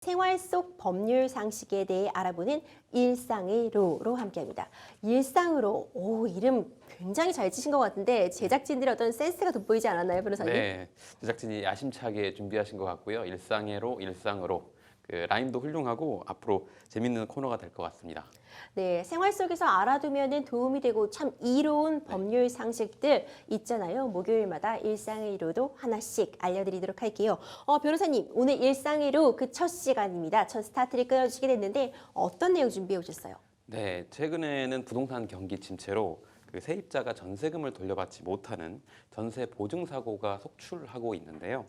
생활 속 법률 상식에 대해 알아보는 일상의 로로 함께합니다. 일상으로, 오, 이름 굉장히 잘 지신 것 같은데 제작진들의 어떤 센스가 돋보이지 않았나요, 변호사님? 네, 제작진이 야심차게 준비하신 것 같고요. 일상애로 일상으로 라임도 훌륭하고 앞으로 재밌는 코너가 될 것 같습니다. 네, 생활 속에서 알아두면 도움이 되고 참 이로운 네. 법률 상식들 있잖아요. 목요일마다 일상의 로도 하나씩 알려드리도록 할게요. 변호사님, 오늘 일상의 로 그 첫 시간입니다. 첫 스타트를 끊어주시게 됐는데 어떤 내용 준비해 오셨어요? 네, 최근에는 부동산 경기 침체로 세입자가 전세금을 돌려받지 못하는 전세 보증 사고가 속출하고 있는데요.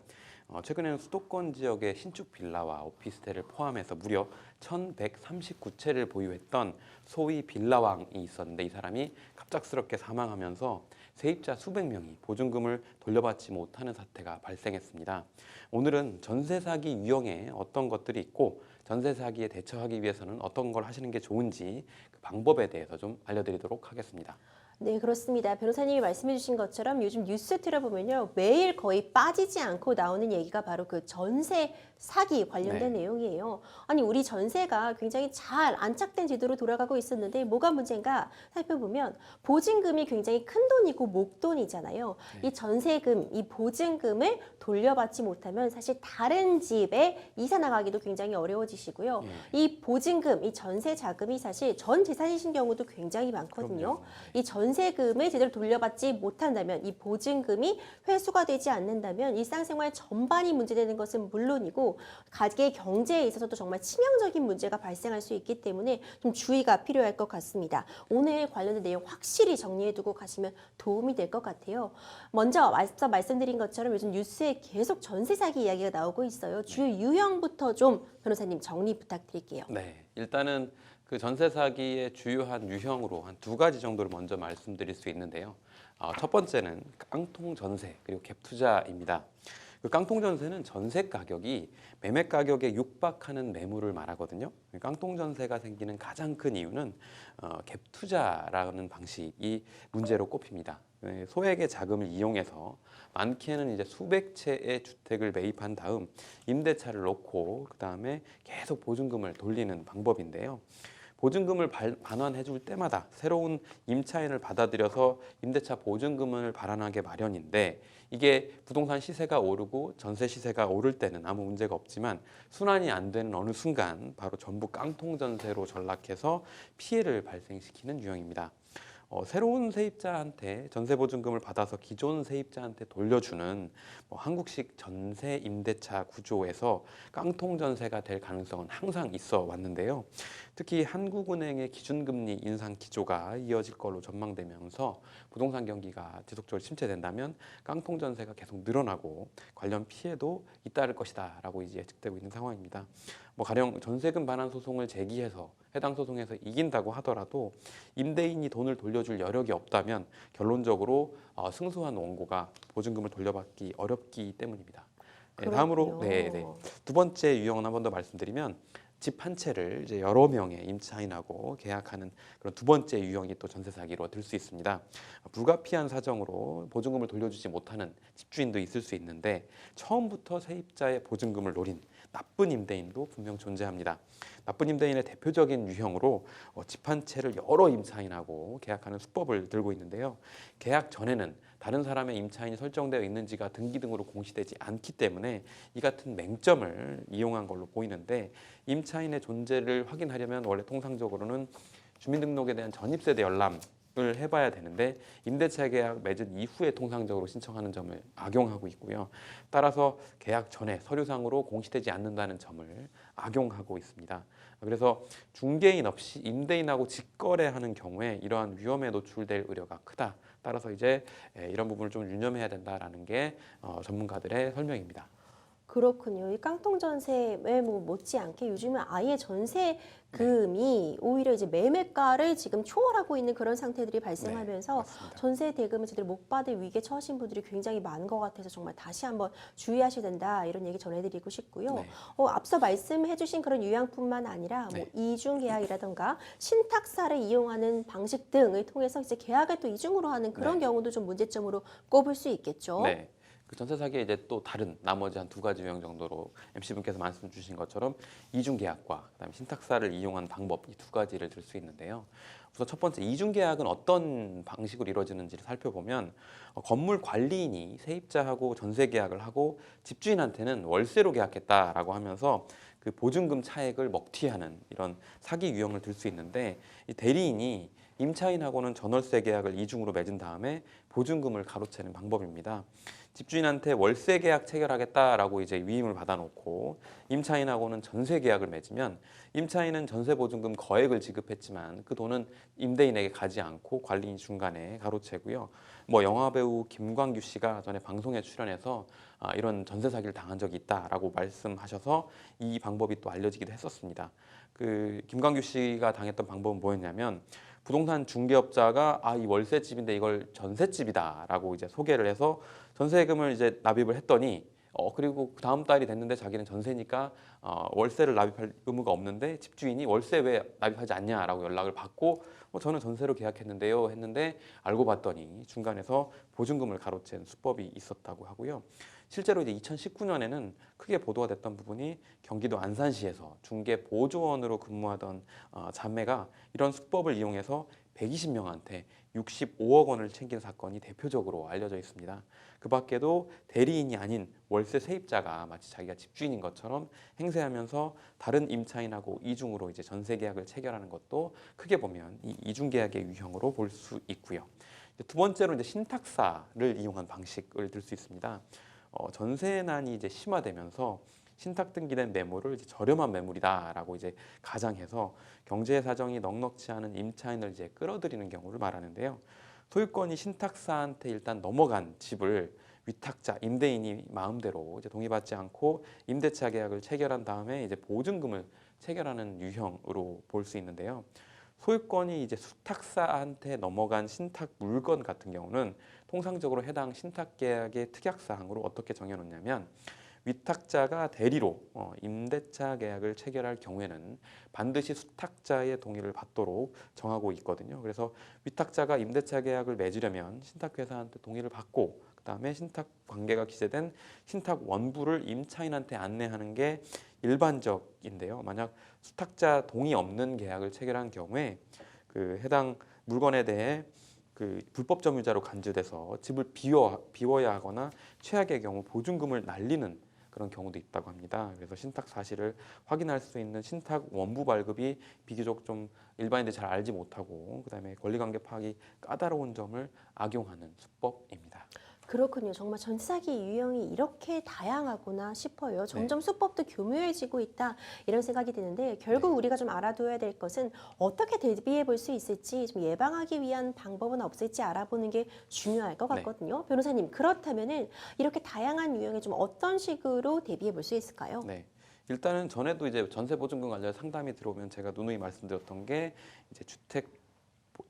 최근에는 수도권 지역의 신축 빌라와 오피스텔을 포함해서 무려 1,139채를 보유했던 소위 빌라왕이 있었는데 이 사람이 갑작스럽게 사망하면서 세입자 수백 명이 보증금을 돌려받지 못하는 사태가 발생했습니다. 오늘은 전세 사기 유형에 어떤 것들이 있고 전세 사기에 대처하기 위해서는 어떤 걸 하시는 게 좋은지 그 방법에 대해서 좀 알려드리도록 하겠습니다. 네, 그렇습니다. 변호사님이 말씀해 주신 것처럼 요즘 뉴스 들어보면요. 매일 거의 빠지지 않고 나오는 얘기가 바로 그 전세 사기 관련된 네. 내용이에요. 아니, 우리 전세가 굉장히 잘 안착된 제도로 돌아가고 있었는데 뭐가 문제인가 살펴보면 보증금이 굉장히 큰 돈이고 목돈이잖아요. 네. 이 전세금, 이 보증금을 돌려받지 못하면 사실 다른 집에 이사 나가기도 굉장히 어려워지시고요. 예. 이 보증금, 이 전세 자금이 사실 전 재산이신 경우도 굉장히 많거든요. 그럼요. 이 전세금을 제대로 돌려받지 못한다면 이 보증금이 회수가 되지 않는다면 일상생활 전반이 문제되는 것은 물론이고 가계 경제에 있어서도 정말 치명적인 문제가 발생할 수 있기 때문에 좀 주의가 필요할 것 같습니다. 오늘 관련된 내용 확실히 정리해두고 가시면 도움이 될 것 같아요. 먼저 앞서 말씀드린 것처럼 요즘 뉴스에 계속 전세 사기 이야기가 나오고 있어요. 주요 유형부터 좀 변호사님 정리 부탁드릴게요. 네, 일단은 그 전세 사기의 주요한 유형으로 한 두 가지 정도를 먼저 말씀드릴 수 있는데요. 첫 번째는 깡통 전세 그리고 갭 투자입니다. 그 깡통 전세는 전세 가격이 매매 가격에 육박하는 매물을 말하거든요. 깡통 전세가 생기는 가장 큰 이유는 갭 투자라는 방식이 문제로 꼽힙니다. 소액의 자금을 이용해서 많게는 이제 수백 채의 주택을 매입한 다음 임대차를 놓고 그 다음에 계속 보증금을 돌리는 방법인데요. 보증금을 반환해 줄 때마다 새로운 임차인을 받아들여서 임대차 보증금을 발환하게 마련인데 이게 부동산 시세가 오르고 전세 시세가 오를 때는 아무 문제가 없지만 순환이 안 되는 어느 순간 바로 전부 깡통 전세로 전락해서 피해를 발생시키는 유형입니다. 새로운 세입자한테 전세 보증금을 받아서 기존 세입자한테 돌려주는 한국식 전세 임대차 구조에서 깡통 전세가 될 가능성은 항상 있어 왔는데요. 특히 한국은행의 기준금리 인상 기조가 이어질 걸로 전망되면서 부동산 경기가 지속적으로 침체된다면 깡통 전세가 계속 늘어나고 관련 피해도 잇따를 것이다라고 이제 예측되고 있는 상황입니다. 가령 전세금 반환 소송을 제기해서 해당 소송에서 이긴다고 하더라도 임대인이 돈을 돌려줄 여력이 없다면 결론적으로 승소한 원고가 보증금을 돌려받기 어렵기 때문입니다. 네, 다음으로 그렇군요. 두 번째 유형은 한 번 더 말씀드리면 집 한 채를 이제 여러 명의 임차인하고 계약하는 그런 두 번째 유형이 또 전세 사기로 들 수 있습니다. 불가피한 사정으로 보증금을 돌려주지 못하는 집주인도 있을 수 있는데 처음부터 세입자의 보증금을 노린 나쁜 임대인도 분명 존재합니다. 나쁜 임대인의 대표적인 유형으로 집 한 채를 여러 임차인하고 계약하는 수법을 들고 있는데요. 계약 전에는 다른 사람의 임차인이 설정되어 있는지가 등기 등으로 공시되지 않기 때문에 이 같은 맹점을 이용한 걸로 보이는데 임차인의 존재를 확인하려면 원래 통상적으로는 주민등록에 대한 전입세대 열람을 해봐야 되는데 임대차 계약 맺은 이후에 통상적으로 신청하는 점을 악용하고 있고요. 따라서 계약 전에 서류상으로 공시되지 않는다는 점을 악용하고 있습니다. 그래서 중개인 없이 임대인하고 직거래하는 경우에 이러한 위험에 노출될 우려가 크다. 따라서 이제 이런 부분을 좀 유념해야 된다라는 게 전문가들의 설명입니다. 그렇군요. 이 깡통 전세에 못지않게 요즘은 아예 네, 전세금이 오히려 이제 매매가를 지금 초월하고 있는 그런 상태들이 네, 발생하면서 맞습니다. 전세 대금을 제대로 못 받을 위기에 처하신 분들이 굉장히 많은 것 같아서 정말 다시 한번 주의하셔야 된다 이런 얘기 전해드리고 싶고요. 네, 앞서 말씀해주신 그런 유형뿐만 아니라 뭐 네, 이중 계약이라던가 신탁사를 이용하는 방식 등을 통해서 이제 계약을 또 이중으로 하는 그런 네. 경우도 좀 문제점으로 꼽을 수 있겠죠. 네. 그 전세 사기에 이제 또 다른 나머지 한 두 가지 유형 정도로 MC분께서 말씀 주신 것처럼 이중 계약과 그다음에 신탁사를 이용한 방법 이 두 가지를 들 수 있는데요. 우선 첫 번째 이중 계약은 어떤 방식으로 이루어지는지를 살펴보면 건물 관리인이 세입자하고 전세 계약을 하고 집주인한테는 월세로 계약했다라고 하면서 그 보증금 차액을 먹튀하는 이런 사기 유형을 들 수 있는데 이 대리인이 임차인하고는 전월세 계약을 이중으로 맺은 다음에 보증금을 가로채는 방법입니다. 집주인한테 월세 계약 체결하겠다라고 이제 위임을 받아놓고 임차인하고는 전세 계약을 맺으면 임차인은 전세 보증금 거액을 지급했지만 그 돈은 임대인에게 가지 않고 관리인 중간에 가로채고요. 뭐 영화배우 김광규 씨가 전에 방송에 출연해서 이런 전세 사기를 당한 적이 있다라고 말씀하셔서 이 방법이 또 알려지기도 했었습니다. 그 김광규 씨가 당했던 방법은 뭐였냐면 부동산 중개업자가 이 월세집인데 이걸 전세집이다라고 이제 소개를 해서 전세금을 이제 납입을 했더니 그리고 그 다음 달이 됐는데 자기는 전세니까 월세를 납입할 의무가 없는데 집주인이 월세 왜 납입하지 않냐라고 연락을 받고 저는 전세로 계약했는데요 했는데 알고 봤더니 중간에서 보증금을 가로챈 수법이 있었다고 하고요. 실제로 이제 2019년에는 크게 보도가 됐던 부분이 경기도 안산시에서 중개 보조원으로 근무하던 자매가 이런 수법을 이용해서 120명한테 65억 원을 챙긴 사건이 대표적으로 알려져 있습니다. 그 밖에도 대리인이 아닌 월세 세입자가 마치 자기가 집주인인 것처럼 행세하면서 다른 임차인하고 이중으로 이제 전세 계약을 체결하는 것도 크게 보면 이 이중 계약의 유형으로 볼 수 있고요. 두 번째로 이제 신탁사를 이용한 방식을 들 수 있습니다. 전세난이 이제 심화되면서 신탁 등기된 매물을 이제 저렴한 매물이다라고 이제 가장해서 경제 사정이 넉넉지 않은 임차인을 이제 끌어들이는 경우를 말하는데요. 소유권이 신탁사한테 일단 넘어간 집을 위탁자, 임대인이 마음대로 이제 동의받지 않고 임대차 계약을 체결한 다음에 이제 보증금을 체결하는 유형으로 볼 수 있는데요. 소유권이 이제 수탁사한테 넘어간 신탁 물건 같은 경우는 통상적으로 해당 신탁 계약의 특약 사항으로 어떻게 정해놓냐면 위탁자가 대리로 임대차 계약을 체결할 경우에는 반드시 수탁자의 동의를 받도록 정하고 있거든요. 그래서 위탁자가 임대차 계약을 맺으려면 신탁회사한테 동의를 받고 그다음에 신탁 관계가 기재된 신탁 원부를 임차인한테 안내하는 게 일반적인데요. 만약 수탁자 동의 없는 계약을 체결한 경우에 그 해당 물건에 대해 그 불법 점유자로 간주돼서 집을 비워야 하거나 최악의 경우 보증금을 날리는 그런 경우도 있다고 합니다. 그래서 신탁 사실을 확인할 수 있는 신탁 원부 발급이 비교적 좀 일반인들이 잘 알지 못하고 그다음에 권리관계 파악이 까다로운 점을 악용하는 수법입니다. 그렇군요. 정말 전세 사기 유형이 이렇게 다양하구나 싶어요. 점점 수법도 교묘해지고 있다 이런 생각이 드는데 결국 우리가 좀 알아둬야 될 것은 어떻게 대비해 볼 수 있을지 좀 예방하기 위한 방법은 없을지 알아보는 게 중요할 것 같거든요. 변호사님 그렇다면은 이렇게 다양한 유형에 좀 어떤 식으로 대비해 볼 수 있을까요? 네. 일단은 전에도 이제 전세 보증금 관련 상담이 들어오면 제가 누누이 말씀드렸던 게 이제 주택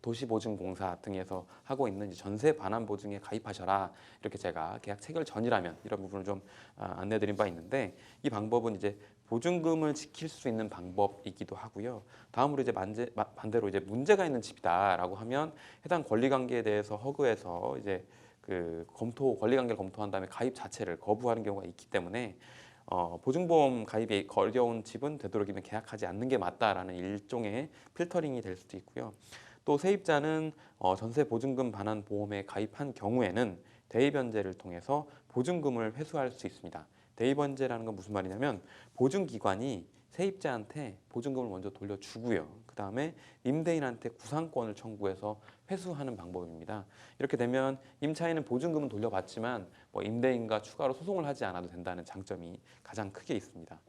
도시보증공사 등에서 하고 있는 이제 전세 반환 보증에 가입하셔라 이렇게 제가 계약 체결 전이라면 이런 부분을 좀 안내드린 바 있는데 이 방법은 이제 보증금을 지킬 수 있는 방법이기도 하고요. 다음으로 이제 반대로 이제 문제가 있는 집이다라고 하면 해당 권리관계에 대해서 허그해서 이제 그 권리관계를 검토한 다음에 가입 자체를 거부하는 경우가 있기 때문에 보증보험 가입이 어려운 집은 되도록이면 계약하지 않는 게 맞다라는 일종의 필터링이 될 수도 있고요. 또 세입자는 전세 보증금 반환 보험에 가입한 경우에는 대입연재를 통해서 보증금을 회수할 수 있습니다. 대입연재라는 건 무슨 말이냐면 보증기관이 세입자한테 보증금을 먼저 돌려주고요. 그 다음에 임대인한테 구상권을 청구해서 회수하는 방법입니다. 이렇게 되면 임차인은 보증금은 돌려받지만 임대인과 추가로 소송을 하지 않아도 된다는 장점이 가장 크게 있습니다.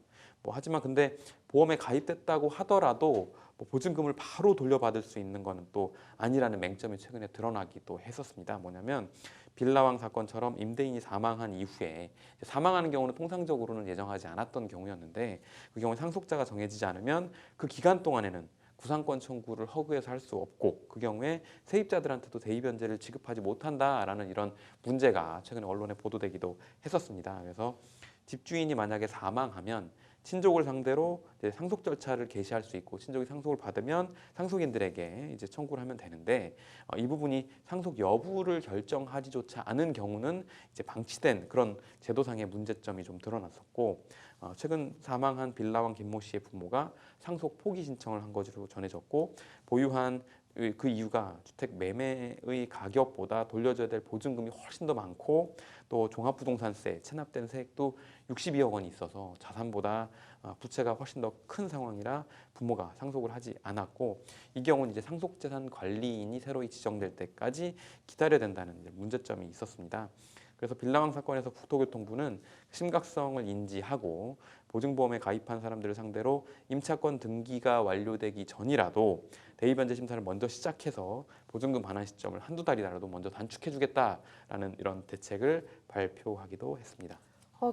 하지만 근데 보험에 가입됐다고 하더라도 보증금을 바로 돌려받을 수 있는 것은 또 아니라는 맹점이 최근에 드러나기도 했었습니다. 뭐냐면 빌라왕 사건처럼 임대인이 사망한 이후에 사망하는 경우는 통상적으로는 예정하지 않았던 경우였는데 그 경우에 상속자가 정해지지 않으면 그 기간 동안에는 구상권 청구를 허그해서 할 수 없고 그 경우에 세입자들한테도 대입연재를 지급하지 못한다라는 이런 문제가 최근에 언론에 보도되기도 했었습니다. 그래서 집주인이 만약에 사망하면 친족을 상대로 이제 상속 절차를 개시할 수 있고 친족이 상속을 받으면 상속인들에게 이제 청구를 하면 되는데 이 부분이 상속 여부를 결정하지조차 않은 경우는 이제 방치된 그런 제도상의 문제점이 좀 드러났었고 최근 사망한 빌라왕 김모 씨의 부모가 상속 포기 신청을 한 것으로 전해졌고 보유한 그 이유가 주택 매매의 가격보다 돌려줘야 될 보증금이 훨씬 더 많고 또 종합부동산세 체납된 세액도 62억 원이 있어서 자산보다 부채가 훨씬 더 큰 상황이라 부모가 상속을 하지 않았고 이 경우는 이제 상속재산 관리인이 새로이 지정될 때까지 기다려야 된다는 문제점이 있었습니다. 그래서 빌라왕 사건에서 국토교통부는 심각성을 인지하고 보증보험에 가입한 사람들을 상대로 임차권 등기가 완료되기 전이라도 대의변제 심사를 먼저 시작해서 보증금 반환 시점을 한두 달이라도 먼저 단축해주겠다라는 이런 대책을 발표하기도 했습니다.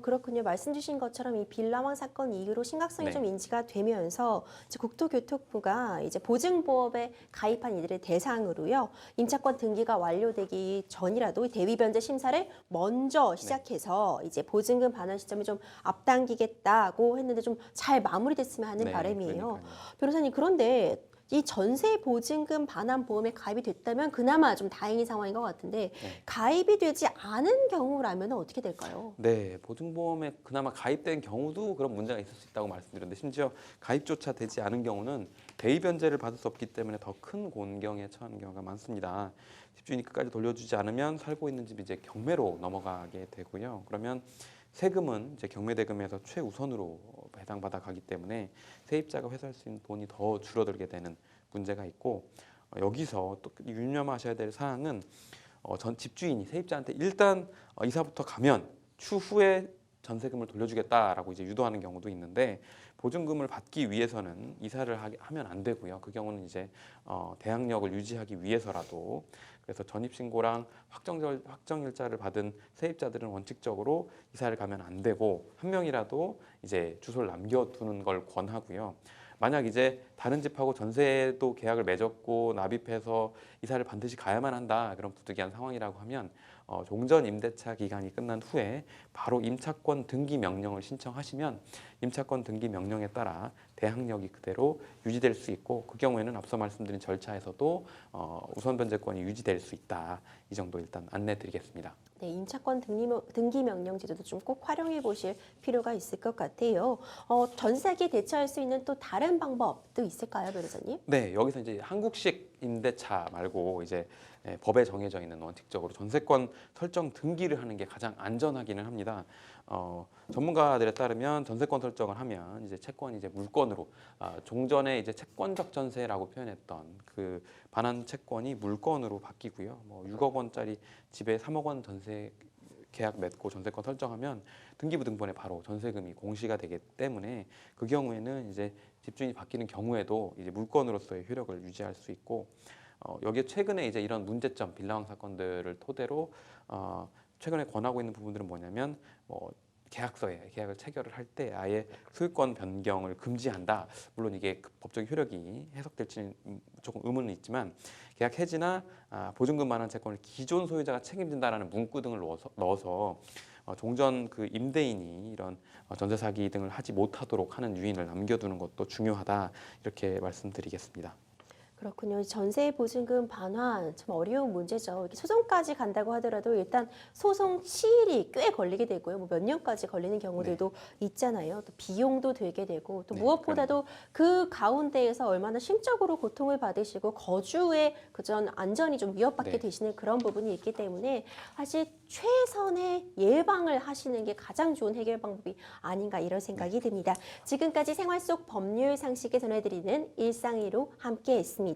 그렇군요. 말씀 주신 것처럼 이 빌라왕 사건 이후로 심각성이 네. 좀 인지가 되면서 이제 국토교통부가 이제 보증보험에 가입한 이들의 대상으로요. 임차권 등기가 완료되기 전이라도 대위변제 심사를 먼저 시작해서 이제 보증금 반환 시점을 좀 앞당기겠다고 했는데 좀 잘 마무리됐으면 하는 네, 바람이에요. 그러니까요. 변호사님, 그런데 이 전세 보증금 반환 보험에 가입이 됐다면 그나마 좀 다행인 상황인 것 같은데 가입이 되지 않은 경우라면 어떻게 될까요? 네, 보증보험에 그나마 가입된 경우도 그런 문제가 있을 수 있다고 말씀드렸는데 심지어 가입조차 되지 않은 경우는 대의변제를 받을 수 없기 때문에 더 큰 곤경에 처하는 경우가 많습니다. 집주인이 끝까지 돌려주지 않으면 살고 있는 집이 이제 경매로 넘어가게 되고요. 그러면 세금은 이제 경매대금에서 최우선으로 해당받아 가기 때문에 세입자가 회수할 수 있는 돈이 더 줄어들게 되는 문제가 있고 여기서 또 유념하셔야 될 사항은 전 집주인이 세입자한테 일단 이사부터 가면 추후에 전세금을 돌려주겠다라고 이제 유도하는 경우도 있는데 보증금을 받기 위해서는 이사를 하면 안 되고요. 그 경우는 이제 대항력을 유지하기 위해서라도 그래서 전입신고랑 확정일자를 받은 세입자들은 원칙적으로 이사를 가면 안 되고 한 명이라도 이제 주소를 남겨두는 걸 권하고요. 만약 이제 다른 집하고 전세도 계약을 맺었고 납입해서 이사를 반드시 가야만 한다 그런 부득이한 상황이라고 하면 종전 임대차 기간이 끝난 후에 바로 임차권 등기 명령을 신청하시면 임차권 등기 명령에 따라 대항력이 그대로 유지될 수 있고 그 경우에는 앞서 말씀드린 절차에서도 우선 변제권이 유지될 수 있다. 이 정도 일단 안내드리겠습니다. 네, 임차권 등기 명령 제도도 좀 꼭 활용해 보실 필요가 있을 것 같아요. 전세기에 대처할 수 있는 또 다른 방법도 있을까요, 변호사님? 네, 여기서 이제 한국식 임대차 말고 이제 법에 정해져 있는 원칙적으로 전세권 설정 등기를 하는 게 가장 안전하기는 합니다. 전문가들에 따르면 전세권 설정을 하면 이제 채권이 이제 물건으로 종전에 이제 채권적 전세라고 표현했던 그 반환 채권이 물건으로 바뀌고요. 뭐 6억 원짜리 집에 3억 원 전세 계약 맺고 전세권 설정하면 등기부 등본에 바로 전세금이 공시가 되기 때문에 그 경우에는 이제 집주인이 바뀌는 경우에도 이제 물건으로서의 효력을 유지할 수 있고 여기에 최근에 이제 이런 문제점 빌라왕 사건들을 토대로 최근에 권하고 있는 부분들은 뭐냐면 계약서에 계약을 체결을 할 때 아예 소유권 변경을 금지한다. 물론 이게 법적 효력이 해석될지는 조금 의문은 있지만 계약 해지나 보증금 반환 채권을 기존 소유자가 책임진다라는 문구 등을 넣어서 종전 그 임대인이 이런 전세 사기 등을 하지 못하도록 하는 유인을 남겨두는 것도 중요하다 이렇게 말씀드리겠습니다. 그렇군요. 전세 보증금 반환 참 어려운 문제죠. 이렇게 소송까지 간다고 하더라도 일단 소송 시일이 꽤 걸리게 되고요. 뭐 몇 년까지 걸리는 경우들도 있잖아요. 또 비용도 들게 되고 또 무엇보다도 그 가운데에서 얼마나 심적으로 고통을 받으시고 거주의 그전 안전이 좀 위협받게 되시는 그런 부분이 있기 때문에 사실 최선의 예방을 하시는 게 가장 좋은 해결 방법이 아닌가 이런 생각이 듭니다. 지금까지 생활 속 법률 상식에 전해드리는 일상이로 함께했습니다.